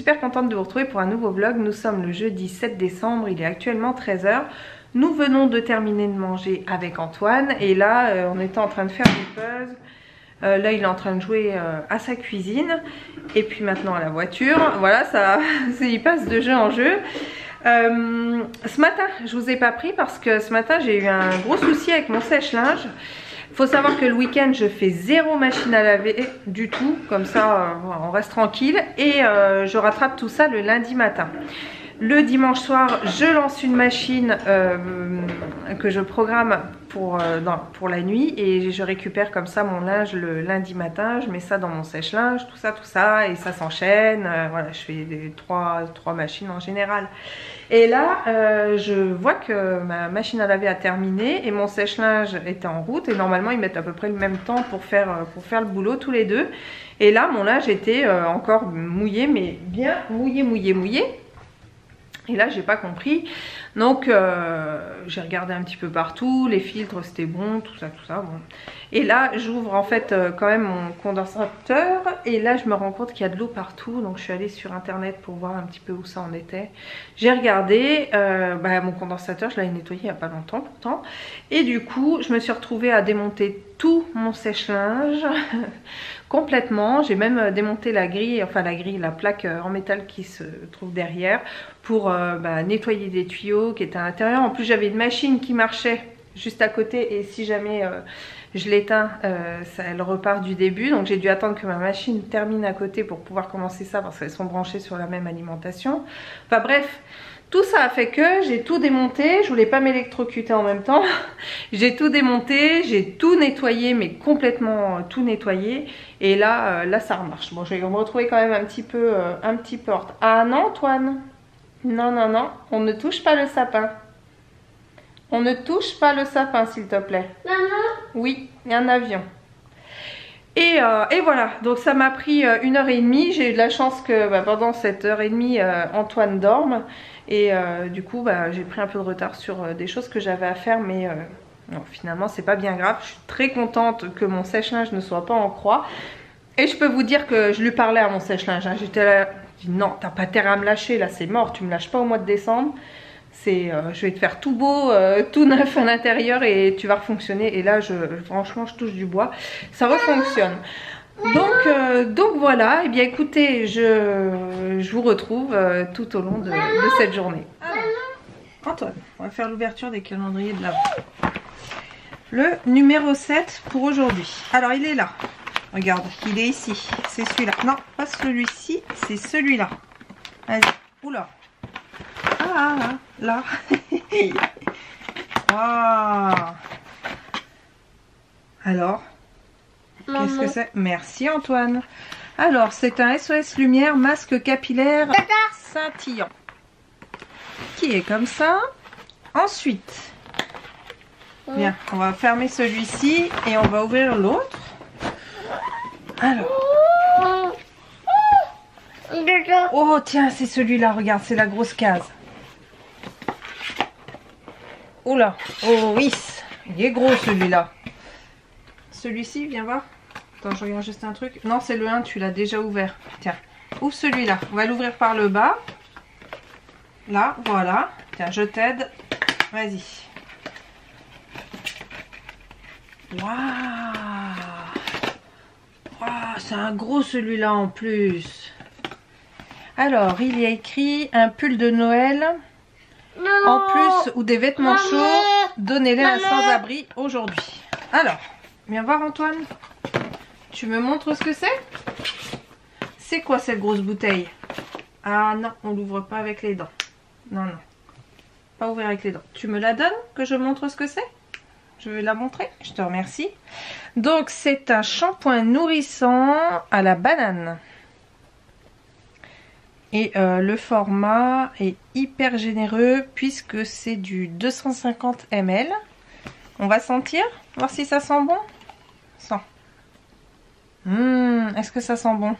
super contente de vous retrouver pour un nouveau vlog. Nous sommes le jeudi 7 décembre, il est actuellement 13 h. Nous venons de terminer de manger avec Antoine et là on était en train de faire des puzzles. Là il est en train de jouer à sa cuisine et puis maintenant à la voiture. Voilà, ça, il passe de jeu en jeu. Ce matin je vous ai pas pris parce que ce matin j'ai eu un gros souci avec mon sèche-linge. Faut savoir que le week-end je fais zéro machine à laver du tout, comme ça on reste tranquille et je rattrape tout ça le lundi matin. Le dimanche soir je lance une machine que je programme pour la nuit et je récupère comme ça mon linge le lundi matin, je mets ça dans mon sèche-linge, tout ça et ça s'enchaîne. Voilà, je fais trois machines en général. Et là je vois que ma machine à laver a terminé et mon sèche-linge était en route et normalement ils mettent à peu près le même temps pour faire le boulot tous les deux. Et là mon linge était encore mouillé, mais bien mouillé. Et là j'ai pas compris, donc j'ai regardé un petit peu partout, les filtres c'était bon, tout ça bon. Et là j'ouvre en fait quand même mon condensateur et là je me rends compte qu'il y a de l'eau partout. Donc je suis allée sur internet pour voir un petit peu où ça en était. J'ai regardé, mon condensateur je l'avais nettoyé il n'y a pas longtemps pourtant. Et du coup je me suis retrouvée à démonter tout mon sèche-linge complètement. J'ai même démonté la grille, la plaque en métal qui se trouve derrière pour nettoyer des tuyaux qui étaient à l'intérieur. En plus j'avais une machine qui marchait juste à côté et si jamais je l'éteins, elle repart du début. Donc j'ai dû attendre que ma machine termine à côté pour pouvoir commencer ça parce qu'elles sont branchées sur la même alimentation. Enfin bref, tout ça a fait que j'ai tout démonté. Je voulais pas m'électrocuter en même temps. J'ai tout démonté, j'ai tout nettoyé, mais complètement tout nettoyé. Et là, ça remarche. Bon, je vais me retrouver quand même un petit peu hors. Ah non, Antoine? Non, on ne touche pas le sapin. On ne touche pas le sapin, s'il te plaît. Maman? Oui, il y a un avion. Et voilà, donc ça m'a pris 1h30. J'ai eu de la chance que pendant cette heure et demie, Antoine dorme. Et du coup, j'ai pris un peu de retard sur des choses que j'avais à faire. Mais non, finalement, c'est pas bien grave. Je suis très contente que mon sèche-linge ne soit pas en croix. Et je peux vous dire que je lui parlais à mon sèche-linge. Hein. J'étais là, je dis non, t'as pas terre à me lâcher. Là, c'est mort. Tu me lâches pas au mois de décembre. Je vais te faire tout beau, tout neuf à l'intérieur et tu vas refonctionner. Et là, franchement, je touche du bois. Ça refonctionne. Donc voilà. Et bien écoutez, je vous retrouve tout au long de cette journée. Alors, Antoine, on va faire l'ouverture des calendriers de l'Avent. Le numéro 7 pour aujourd'hui. Alors, il est là. Regarde, il est ici. C'est celui-là. Non, pas celui-ci, c'est celui-là. Vas-y. Oula. Ah, là. Wow. Alors, qu'est-ce que c'est? Merci Antoine. Alors, c'est un SOS Lumière masque capillaire scintillant. Qui est comme ça. Ensuite, bien, on va fermer celui-ci et on va ouvrir l'autre. Alors. Oh tiens, c'est celui-là, regarde, c'est la grosse case. Oula, oh oui, il est gros celui-là. Celui-ci, viens voir. Attends, je regarde juste un truc. Non, c'est le 1, tu l'as déjà ouvert. Tiens, ouvre celui-là. On va l'ouvrir par le bas. Là, voilà. Tiens, je t'aide. Vas-y. Waouh! Waouh, c'est un gros celui-là en plus. Alors, il y a écrit un pull de Noël. En plus, ou des vêtements chauds, donnez-les à un sans-abri aujourd'hui. Alors, viens voir Antoine. Tu me montres ce que c'est? C'est quoi cette grosse bouteille? Ah non, on l'ouvre pas avec les dents. Non. Pas ouvrir avec les dents. Tu me la donnes que je montre ce que c'est? Je vais la montrer. Je te remercie. Donc, c'est un shampoing nourrissant à la banane. Et le format est hyper généreux puisque c'est du 250 ml. On va sentir, voir si ça sent bon. Sent. Est-ce que ça sent bon?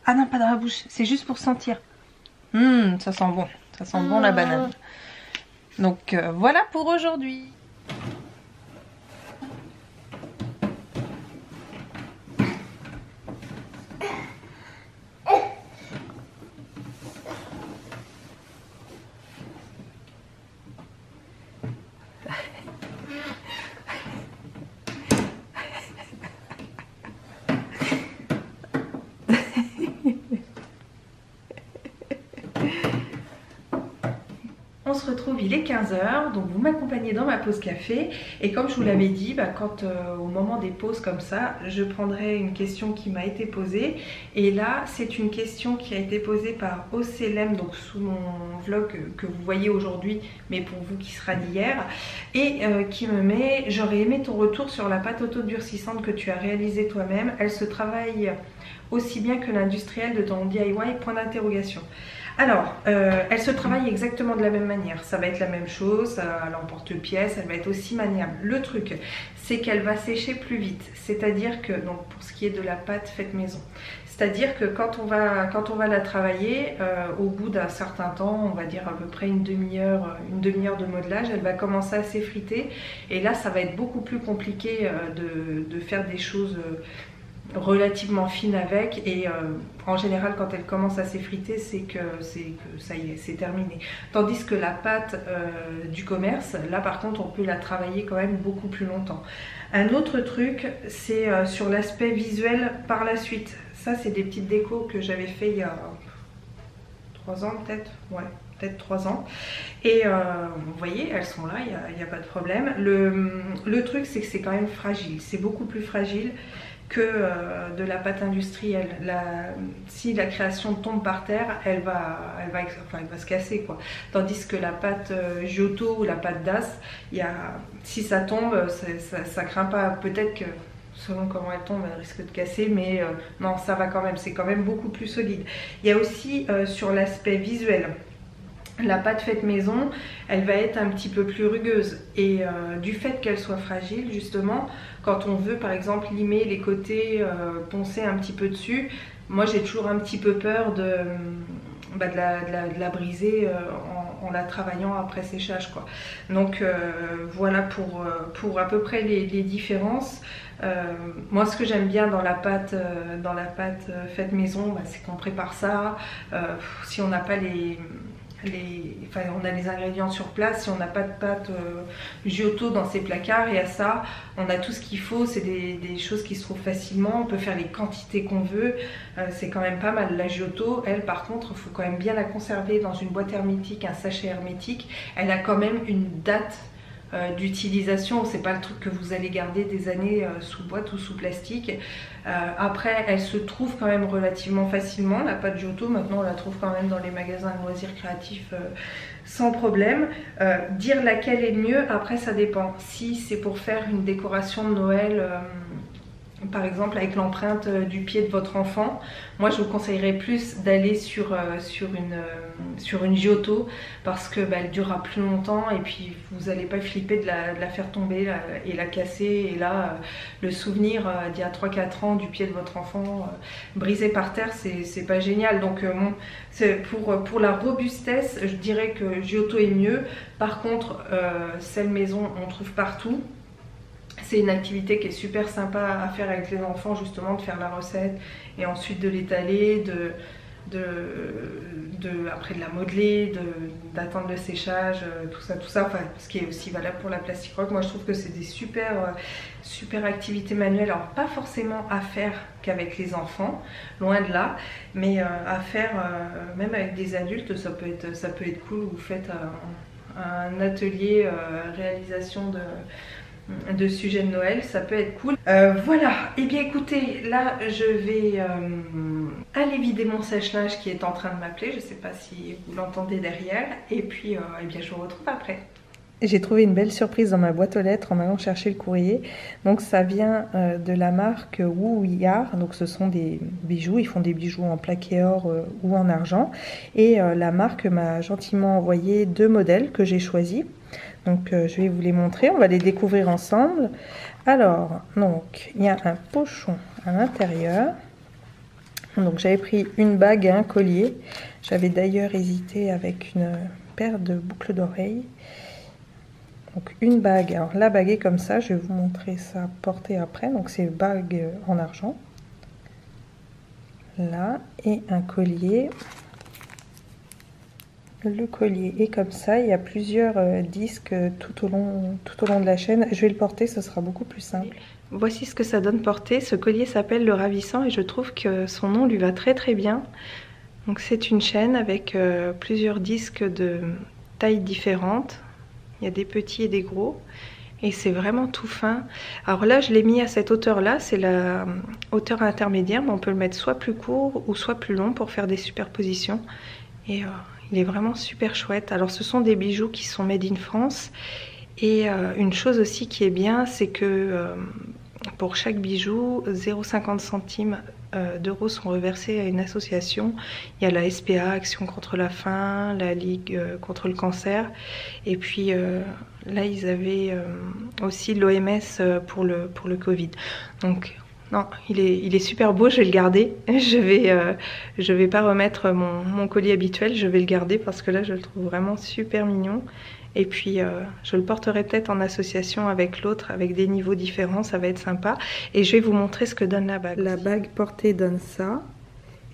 Ah non, pas dans la bouche, c'est juste pour sentir. Ça sent bon. Ça sent bon la banane. Donc voilà pour aujourd'hui. on se retrouve, il est 15 h, donc vous m'accompagnez dans ma pause café. Et comme je vous l'avais dit, quand au moment des pauses comme ça, je prendrai une question qui m'a été posée. Et là, c'est une question qui a été posée par Oclem, donc sous mon vlog que vous voyez aujourd'hui, mais pour vous qui sera d'hier. Et qui me met: j'aurais aimé ton retour sur la pâte auto-durcissante que tu as réalisée toi-même. Elle se travaille aussi bien que l'industriel de ton DIY, point d'interrogation. Alors, elle se travaille exactement de la même manière. Ça va être la même chose, à l'emporte-pièce, elle va être aussi maniable. Le truc, c'est qu'elle va sécher plus vite. C'est-à-dire que, donc pour ce qui est de la pâte faite maison, c'est-à-dire que quand on va la travailler, au bout d'un certain temps, on va dire à peu près une demi-heure de modelage, elle va commencer à s'effriter. Et là, ça va être beaucoup plus compliqué de faire des choses relativement fine avec, et en général quand elle commence à s'effriter, c'est que ça y est, c'est terminé. Tandis que la pâte du commerce, là par contre on peut la travailler quand même beaucoup plus longtemps. Un autre truc, c'est sur l'aspect visuel par la suite. Ça, c'est des petites décos que j'avais fait il y a 3 ans peut-être, ouais, peut-être 3 ans. Et vous voyez, elles sont là, il n'y a pas de problème. Le truc, c'est que c'est quand même fragile, c'est beaucoup plus fragile que de la pâte industrielle. Si la création tombe par terre, elle va se casser, quoi. Tandis que la pâte Giotto ou la pâte Das, si ça tombe, ça craint pas. Peut-être que selon comment elle tombe, elle risque de casser, mais non, ça va quand même, c'est quand même beaucoup plus solide. Il y a aussi sur l'aspect visuel, la pâte faite maison, elle va être un petit peu plus rugueuse, et du fait qu'elle soit fragile, justement, quand on veut par exemple limer les côtés, poncer un petit peu dessus, moi j'ai toujours un petit peu peur de la briser en la travaillant après séchage, quoi. Donc voilà pour à peu près les différences. Moi, ce que j'aime bien dans la pâte faite maison, c'est qu'on prépare ça. Si on n'a pas on a les ingrédients sur place, si on n'a pas de pâte Giotto dans ses placards, et à ça on a tout ce qu'il faut. C'est des choses qui se trouvent facilement, on peut faire les quantités qu'on veut, c'est quand même pas mal. La Giotto, elle par contre, il faut quand même bien la conserver dans une boîte hermétique, un sachet hermétique. Elle a quand même une date d'utilisation, c'est pas le truc que vous allez garder des années sous boîte ou sous plastique. Après, elle se trouve quand même relativement facilement, la pâte Giotto. Maintenant on la trouve quand même dans les magasins de loisirs créatifs sans problème. Dire laquelle est le mieux, après ça dépend. Si c'est pour faire une décoration de Noël, par exemple avec l'empreinte du pied de votre enfant, moi je vous conseillerais plus d'aller sur une Giotto, parce que elle durera plus longtemps, et puis vous n'allez pas flipper de la faire tomber et la casser, et là le souvenir d'il y a 3-4 ans du pied de votre enfant brisé par terre, c'est pas génial. Donc pour la robustesse, je dirais que Giotto est mieux. Par contre, celle maison on trouve partout. C'est une activité qui est super sympa à faire avec les enfants, justement, de faire la recette et ensuite de l'étaler, après de la modeler, d'attendre le séchage, tout ça, enfin, ce qui est aussi valable pour la plastic rock. Moi je trouve que c'est des super activités manuelles, alors pas forcément à faire qu'avec les enfants, loin de là, mais à faire même avec des adultes, ça peut être cool. Vous faites un atelier réalisation de sujets de Noël, ça peut être cool. Voilà, et bien écoutez, là je vais aller vider mon sèche-linge qui est en train de m'appeler, je sais pas si vous l'entendez derrière, et puis eh bien je vous retrouve après. J'ai trouvé une belle surprise dans ma boîte aux lettres en allant chercher le courrier. Donc ça vient de la marque Wuyar. Donc ce sont des bijoux, ils font des bijoux en plaqué or ou en argent. Et la marque m'a gentiment envoyé 2 modèles que j'ai choisis. Donc je vais vous les montrer, on va les découvrir ensemble. Alors, donc il y a un pochon à l'intérieur. Donc j'avais pris une bague et un collier. J'avais d'ailleurs hésité avec une paire de boucles d'oreilles. Donc une bague, alors la bague est comme ça, je vais vous montrer ça porté après. Donc c'est bague en argent. Là, et un collier. Le collier est comme ça, il y a plusieurs disques tout au long de la chaîne. Je vais le porter, ce sera beaucoup plus simple. Voici ce que ça donne porté. Ce collier s'appelle le Ravissant et je trouve que son nom lui va très très bien. Donc c'est une chaîne avec plusieurs disques de tailles différentes. Il y a des petits et des gros. Et c'est vraiment tout fin. Alors là, je l'ai mis à cette hauteur-là. C'est la hauteur intermédiaire. Mais on peut le mettre soit plus court ou soit plus long pour faire des superpositions. Et il est vraiment super chouette. Alors ce sont des bijoux qui sont made in France. Et une chose aussi qui est bien, c'est que pour chaque bijou, 0,50 centimes d'euros sont reversés à une association. Il y a la SPA, Action contre la faim, la Ligue contre le cancer. Et puis là, ils avaient aussi l'OMS pour le Covid. Donc non, il est super beau, je vais le garder. Je vais pas remettre mon collier habituel, je vais le garder parce que là, je le trouve vraiment super mignon. Et puis je le porterai peut-être en association avec l'autre, avec des niveaux différents, ça va être sympa. Et je vais vous montrer ce que donne la bague. La bague portée donne ça.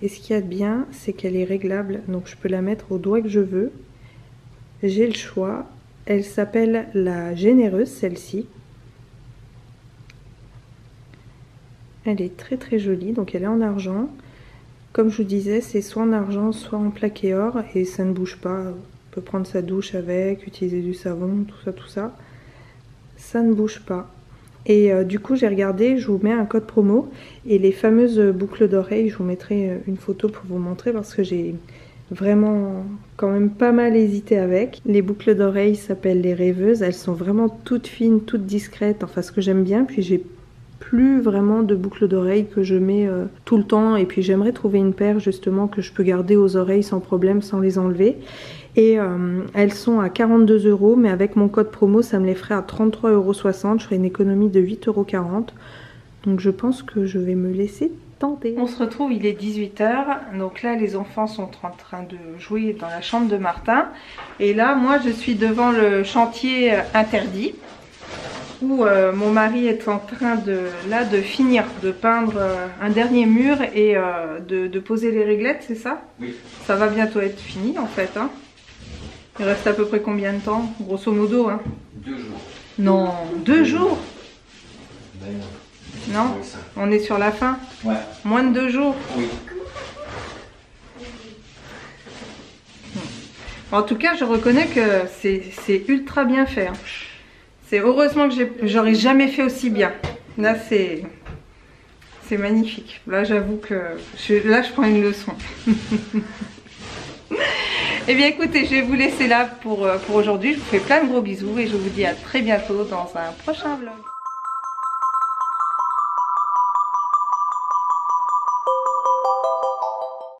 Et ce qu'il y a de bien, c'est qu'elle est réglable. Donc je peux la mettre au doigt que je veux. J'ai le choix. Elle s'appelle la Généreuse, celle-ci. Elle est très très jolie, donc elle est en argent. Comme je vous disais, c'est soit en argent, soit en plaqué or. Et ça ne bouge pas. On peut prendre sa douche avec, utiliser du savon, tout ça. Ça ne bouge pas. Et du coup, j'ai regardé, je vous mets un code promo. Et les fameuses boucles d'oreilles, je vous mettrai une photo pour vous montrer parce que j'ai vraiment quand même pas mal hésité avec. Les boucles d'oreilles s'appellent les rêveuses. Elles sont vraiment toutes fines, toutes discrètes. Enfin, ce que j'aime bien. Puis j'ai plus vraiment de boucles d'oreilles que je mets tout le temps. Et puis j'aimerais trouver une paire justement que je peux garder aux oreilles sans problème, sans les enlever. Et elles sont à 42 €, mais avec mon code promo, ça me les ferait à 33,60 €. Je ferai une économie de 8,40 €. Donc je pense que je vais me laisser tenter. On se retrouve, il est 18 h. Donc là, les enfants sont en train de jouer dans la chambre de Martin. Et là, moi, je suis devant le chantier interdit. Où mon mari est en train de finir de peindre un dernier mur et de poser les réglettes, c'est ça? Oui. Ça va bientôt être fini en fait, hein. Il reste à peu près combien de temps, grosso modo, hein? 2 jours. Non, 2 jours? Ben non, on est sur la fin? Ouais. Moins de 2 jours? Oui. En tout cas, je reconnais que c'est ultra bien fait. Hein. C'est heureusement que j'aurais jamais fait aussi bien. Là, c'est magnifique. Là, j'avoue que je prends une leçon. Eh bien, écoutez, je vais vous laisser là pour aujourd'hui. Je vous fais plein de gros bisous et je vous dis à très bientôt dans un prochain vlog.